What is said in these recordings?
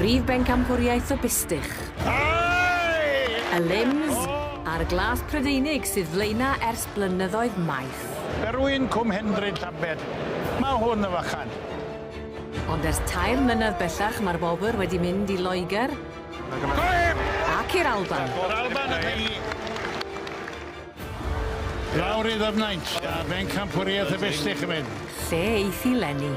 Brif Pencampwriaeth y Bustach. Y limbs a'r glas Prydeinig sydd flaena ers blynyddoedd maith. Berwyn Cwm Hendryd Llambed. Mae hwn y fachan. Ond ers 2 mlynedd bellach mae'r bobr wedi mynd i Loegr ac i'r Alban. Yr Alban y chi. Lawr i ddyfnaint, a Pencampwriaeth y Bustach yn mynd. Lle eith i Lenni.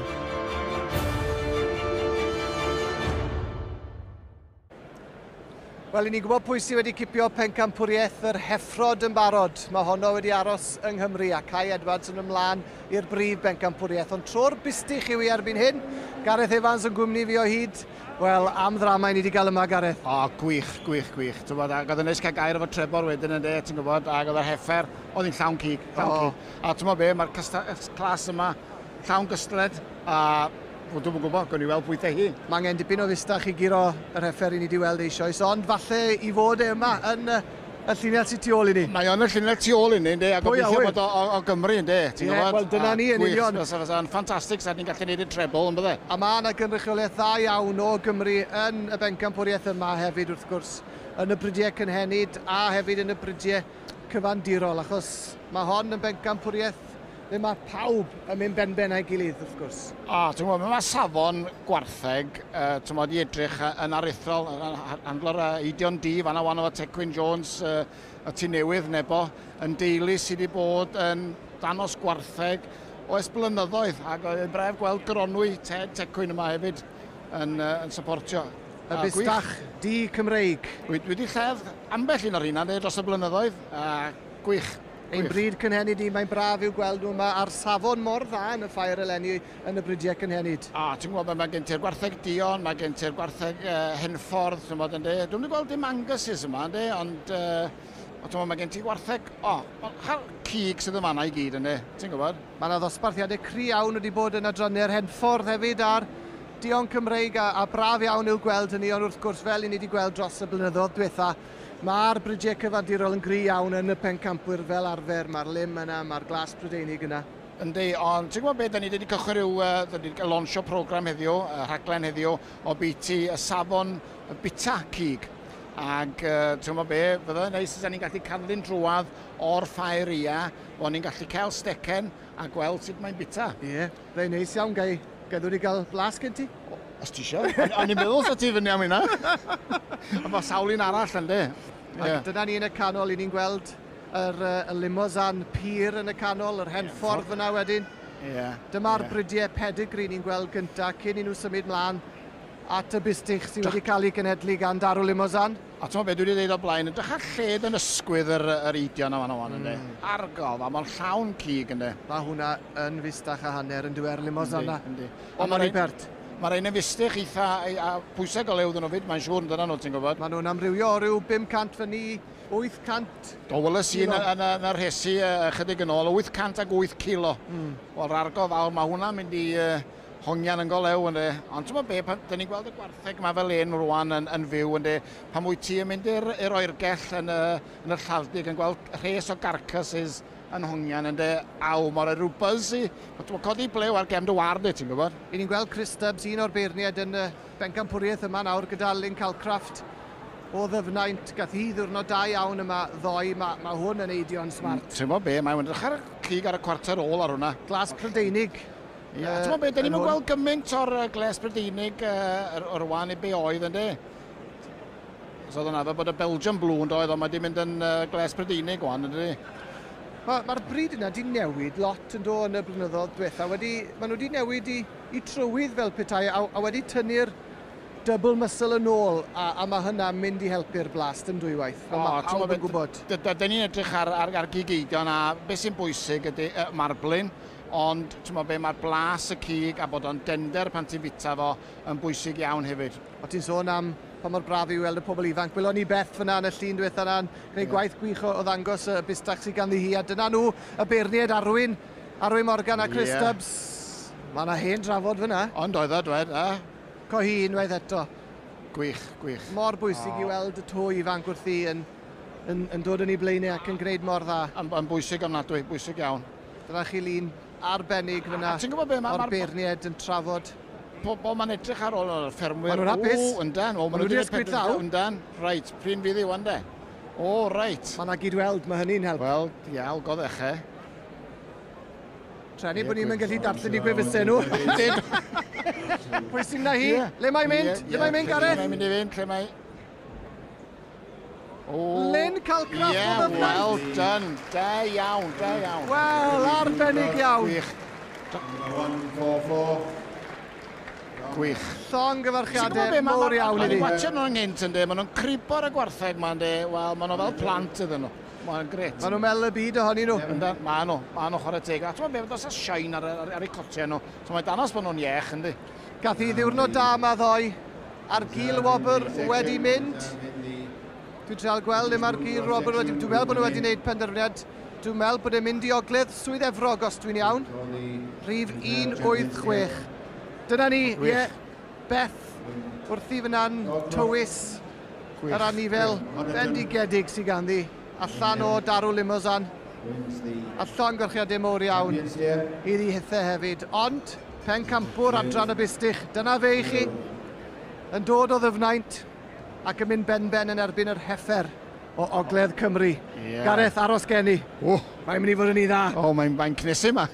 Wel, i ni'n gwybod pwy sydd wedi cipio Pencampwriaeth yr heffrod yn barod. Mae honno wedi aros yng Nghymru a Cai Edwards yn ymlaen i'r brif Pencampwriaeth. Ond tro'r Bustach yw i erbyn hyn. Gareth Evans yn gwmni fi o hyd. Wel, am ddrama i ni wedi cael yma, Gareth. O, gwych. Ac oedd yn neis cael gair efo Trebor wedyn yn de, ti'n gwybod, ac oedd yr heffer, oedd hi'n llawn cig. A ti'n gwybod be, mae'r clas yma llawn gystled, a dwi'n gwybod, gwni weld pwythau hi. Mae angen dipyn o Bustach i giro yr heffer i ni wedi weld eisoes, ond falle i fod yma yn y llinell sy'n tu ôl i ni. Mae o'n y llinell tu ôl i ni, a gobeithio bod o Gymru, ynde. Wel, dyna ni yn union. Fysa'n ffantastig, sa'n ni'n gallu gwneud y trebl, yn bydde. A mae yna gynrychiolaeth dda iawn o Gymru yn y Pencampwriaeth yma hefyd, wrth gwrs, yn y brydiau cynhenid a hefyd yn y brydiau cyfandirol, achos mae hon yn Pencampwriaeth le mae pawb yn mynd ben a'i gilydd, wrth gwrs. Ti'n gwybod, mae safon gwartheg, ti'n gwybod, i edrych yn aruthrol, handlo'r Eidion D, fanna wan o Tecwyn Jones, y tu newydd nebo, yn deulu sydd wedi bod yn danos gwartheg o es blynyddoedd, ac oedd bref gweld gronwy Tecwyn yma hefyd yn supportio. Y Bustach D Cymreig. Wedi lledd ambell un o'r hynna dros y blynyddoedd, gwych. Ein bryd cynhenid i, mae'n braf i'w gweld nhw yma ar safon mor dda yn y ffair eleni yn y brydiau cynhenid. Ti'n gwybod, mae gen ti'r gwartheg Dion, mae gen ti'r gwartheg Henffordd, ti'n gwybod, ynddi. Dwi'n mynd gweld dim Angus's yma, ynddi, ond mae gen ti gwartheg, cig sydd yma i gyd, ynddi, ti'n gwybod? Mae yna ddosbarthiadau cry iawn wedi bod yn adrannu'r Henffordd hefyd ar Dion Cymreig a braf iawn i'w gweld hynny, ond wrth gwrs fel i ni wedi gweld dros y blynyddoedd diwetha, mae'r brydiau cyfandirol yn gry iawn yn y Pencampwyr fel arfer, mae'r lim yna, mae'r glas Prydeinig yna. Yndi, ond ti'n gwybod beth, da ni wedi cychwyn rhyw launchio program heddiw, rhaglen heddiw, o biti y safon y bita cig. Ac ti'n gwybod beth, fydda neis os ni'n gallu canlyn drwad o'r ffair ia, o'n ni'n gallu cael stecen a gweld sut mae'n bita. Ie, rei neis iawn, gai wedi cael blas gen ti? Os ti eisiau, o'n i'n meddwl sa ti fyny am hynna. A mae sawl un arall yn de. Dyna ni yn y canol, i ni'n gweld y limousin pyr yn y canol, yr Henffordd fyna wedyn. Dyma'r brydiau pedigree ni'n gweld gyntaf cyn i nhw symud mlaen at y Bustach sydd wedi cael ei genedlu gan Darw Limousin. A ti'n meddwl beth dwi wedi dweud o blaen, ydych ar lled yn ysgwydd yr Eidion am wan ynddi. Argof, a mae'n llawn cig ynddi. Mae hwnna yn Bustach a hanner yn dwe'r Limousin yna. A mae'n Bert. Mae'r ein yn Bustach eitha pwysig o lew dyn nhw fyd, mae'n siŵr yn dyna nhw, ti'n gwybod? Mae nhw'n amrywio o ryw 500 fyny 800. O, wylais i yn y rhesi chydig yn ôl, 800 ag 8 kilo. O'r argof fawr, mae hwnna'n mynd i hongian yn golew, ynddi. Ond ti'n meddwl be, dyn ni'n gweld y gwartheg yma fel un rwan yn fyw, ynddi. Pan mwy ti yn mynd i'r oergell yn y llawdig yn gweld rhes o garcasses yn hongian ynddi, mae'n rhyw buzz i. Mae'n codi blew ar gefn dy ward i, ti'n gwybod? I ni'n gweld Chris Stubbs, un o'r beirniad yn y Pencampwriaeth yma nawr gyda Lyn Calcraft o ddyfnaint. Gath hi ddiwrnod da iawn yma ddoi, mae hwn yn Eidion smart. Ti'n gwybod be, mae'n edrych ar y cig ar y cwarter ôl ar hwnna. Glas Prydeinig. Ti'n gwybod be, dyn ni'n gweld gymaint o'r glas Prydeinig o'r wan i be oedd ynddi. So oedd hwnna bod y Belgian Blue yn doedd, ond mae di mynd yn glas Prydeinig wan, ynddi. Mae'r bryd yna wedi newid lot yn dod yn y blynyddoedd diwetha. Maen nhw wedi newid i trywydd fel petai a wedi tynnu'r double muscle yn ôl a mae hynna'n mynd i helpu'r blast yn dwywaith. Mae pawb yn gwybod. Da ni'n edrych ar gigeidion a beth sy'n bwysig ydy marblin, ond mae'r blas y cig a bod o'n dender pan ti'n bita fo yn bwysig iawn hefyd. O ti'n sôn am pa mor braf i weld y pobl ifanc. Gwylon ni Beth fyna yn y llun diwetha yna'n gwneud gwaith gwych o ddangos y Bustach sydd ganddi hi. A dyna nhw y beirniad Arwyn Morgan a Chris Stubbs. Mae yna hen drafod fyna. Ond oedd o dwed, Co hi unwaith eto. Gwych. Mor bwysig i weld y to ifanc wrth i yn dod yn ei blaenau ac yn gwneud mor dda. Yn bwysig ofnadwy, bwysig iawn. Dyna chi lun arbennig fyna o'r beirniad yn trafod pobl ma'n edrych ar ôl o'r ffermwyr. Ma' nhw'n hapus. O, yndan. O, Ma' nhw 'di ysgwyd llaw. Yndan. Reit, pryn fydd i wan de. O, reit. Mae yna gydweld, mae hynny'n help. Wel, diawl, goddech e. Trenu bod ni'n gallu darllen i gwefusau nhw. Pwy sy'n na hi? Le mae'n mynd? Le mae'n mynd, Gareth? Le mae'n mynd i fynd, lle mae... Lyn cael craff o ddyfnau. Well done. Da iawn, da iawn. Wel, arbennig iawn. Gwych. Gwych. Llong gyfarchiadau mawr iawn i ni. ni. Watcha nhw'n nghynt yn de, maen nhw'n cribo'r y gwartheg ma'n de, wel, maen nhw fel plant ydyn nhw. Mae'n gret. Maen nhw'n mel y byd ohonyn nhw. Maen nhw chwarae teg. A ti'n meddwl, dos a shine ar eu cotiau nhw. So mae danos bod nhw'n iech, yndi. Gath i ddiwrnod da ma ddoi. Ar gil wobr wedi mynd. Dwi'n treol gweld ym ar gil wobr wedi... Dwi'n meddwl bod nhw wedi gwneud penderfyniad. Dwi'n meddwl bod e'n mynd i ogledd Swydd Efrog os dwi'n iawn. Rhif 186. Dyna ni, ie. Beth wrthi fyna'n tywys yr anifel bendigedig sydd ganddi. Allan o darw limousin. A llonggyrchiadau mawr iawn iddi hithau hefyd. Ond, Pencampwr adran y Bustach. Dyna fe i chi. Yn dod o ddyfnaint ac yn mynd ben yn erbyn yr heffer o Ogledd Cymru. Gareth, aros gen i. Mae'n mynd i fod yn ei dda. O, mae'n cnesu yma.